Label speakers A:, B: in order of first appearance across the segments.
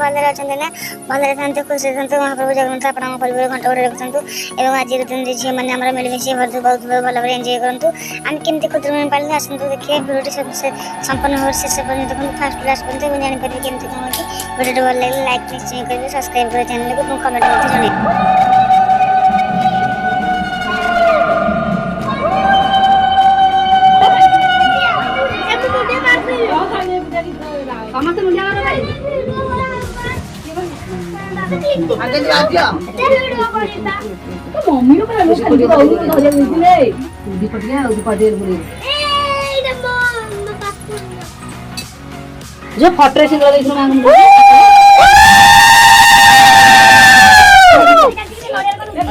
A: भलरे अछन्ते ना भलरे थान्ते खुशी थान्ते महाप्रभु जगन्नाथ आपण परिवार घंटा घंटा रखतु एवं आज दिन झी मैंने आम मिलमिशे बहुत भल भाव एंजय करूँ आम केमती खुदुरुकुणी पालन आसतु देखिए भिडियो संपूर्ण भाव शेष पर्यटन देखते फास्ट लास्ट पर्यटन जानीपारे केमती कौन होती भिडियो भल लगे लाइक निश्चय करेंगे सब्सक्राइब करें चैनल को कमेंट जन
B: मम्मी को पहले खाली धरे मिलले उदी पटिया बोले जो फटरे सिंगल देखनो मांग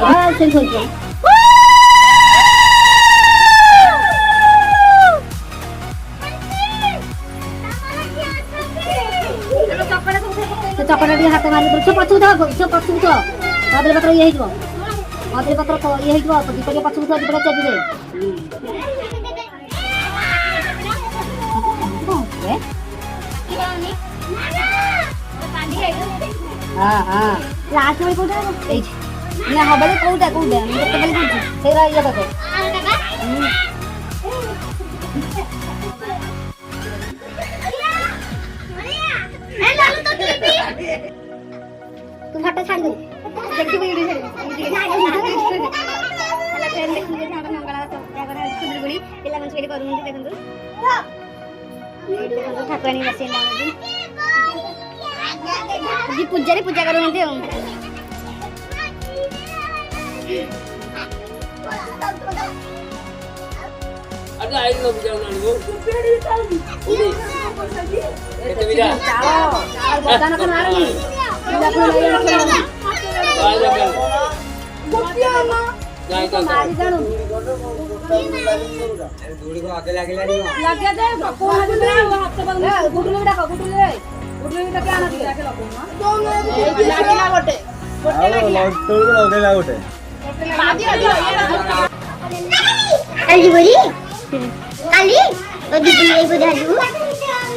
B: हां से सोच चपड़ा भी हाथ मारि छ पछु छ मादरे पत्र ये हिजो मादरे पत्र तो ये हिजो दीपक पछु छ दीपक चबी दे हां हां लास्ट में कोठा ए ना हबले कोठा कोठा मैं तो बोली सेरा ये देखो तू फोटो छाड़ दे देखि वीडियो हला फ्रेंड देखि जे हम मंगला तो जागर खुदुरुकुणी पिला मन सेली करू मुंदी देखंतु देखंतु ठाकुरानी बसे नाम जी पूजा रे पूजा करू मुंदी
C: अरे आई लो पूजा नानी को पेड़ी चाल एते बिरा
B: चाल बदान को मारनी पूजा को
C: जाय तो
B: मारी जानो
C: धूड़ी को आगे लागला नहीं
B: लगे दे को हाथ में हाथ बंद गुडलू डाको गुडलू का क्या ना दिया के लगो ना लागला गोटे
C: गोटे
A: काली बोली काली ओ दीदी ये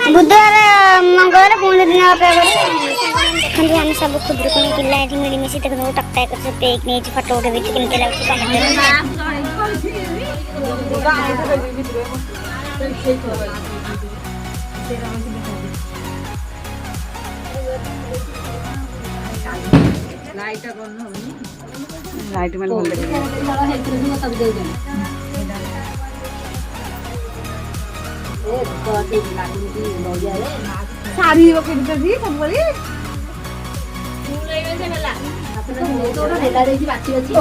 A: बुधवार मंगलवार पूर्ण दिन देखते हम सब खुदुरुकुणी पिला मिलमिशे देखो टकटा कर पेक नहीं फोटो उठे केमती
B: लाइट में भल लगे सारी वो कितने थी सब बोली तो ढेला देखी बाची बाची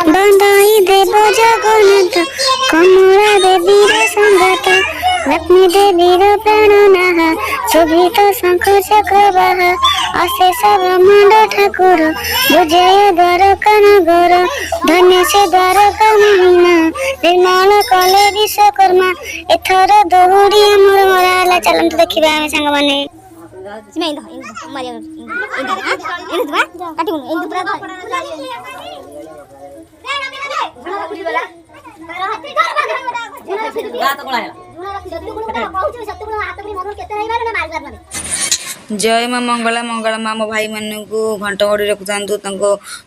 A: बंदाई देव जगन्नाथ कमला देवीर संगत लक्ष्मी देवीर प्राणनाथ शोभित शंख चक्रवाह अशेष ब्रह्मांड ठाकुर विजय द्वारका नगर धन्य से द्वारका महिमा निर्मल कले विश्वकर्मा एथर दौड़ी आमर मराला चलंत देखिबा हम संग माने सिमाई द मारिया इन दुआ काटी इन दुआ
D: जय माँ मंगला मंगला माँ मो भाई मान को घंटा घड़ी रखुता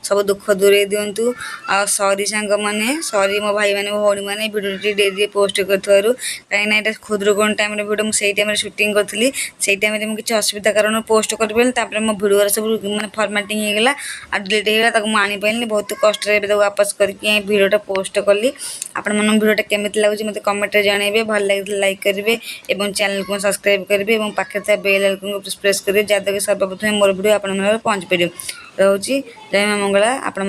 D: सब दुख दूरे दिंतु आ सॉरी सांग मैंने सॉरी मो भाई मैंने भौणी मैंने भिडियो डेरी पोस्ट कर कहीं खुदुरुकुणी टाइम भिडियो मुझे टाइम शूटिंग करी से टाइम किसी असुविधा कारण पोस्ट कर पारे मो भिडियो सब मैंने फर्माटिंग होगा आ डिलीट होगा मुझे आनीपारे बहुत कष्ट वापस करके भिडियोटा पोस्ट कली आपण मन भिडियोटा केमी लगुच मत कमेंट जनइबे भल लगे लाइक करेंगे और चैनल को सब्सक्राइब करेंगे और पाखे बेल आइकन को प्रेस करेंगे जहाँद्वारा सर्वप्रथम मोर भिडियो आप पहुँच पार रोचे जय माँ मंगला आप।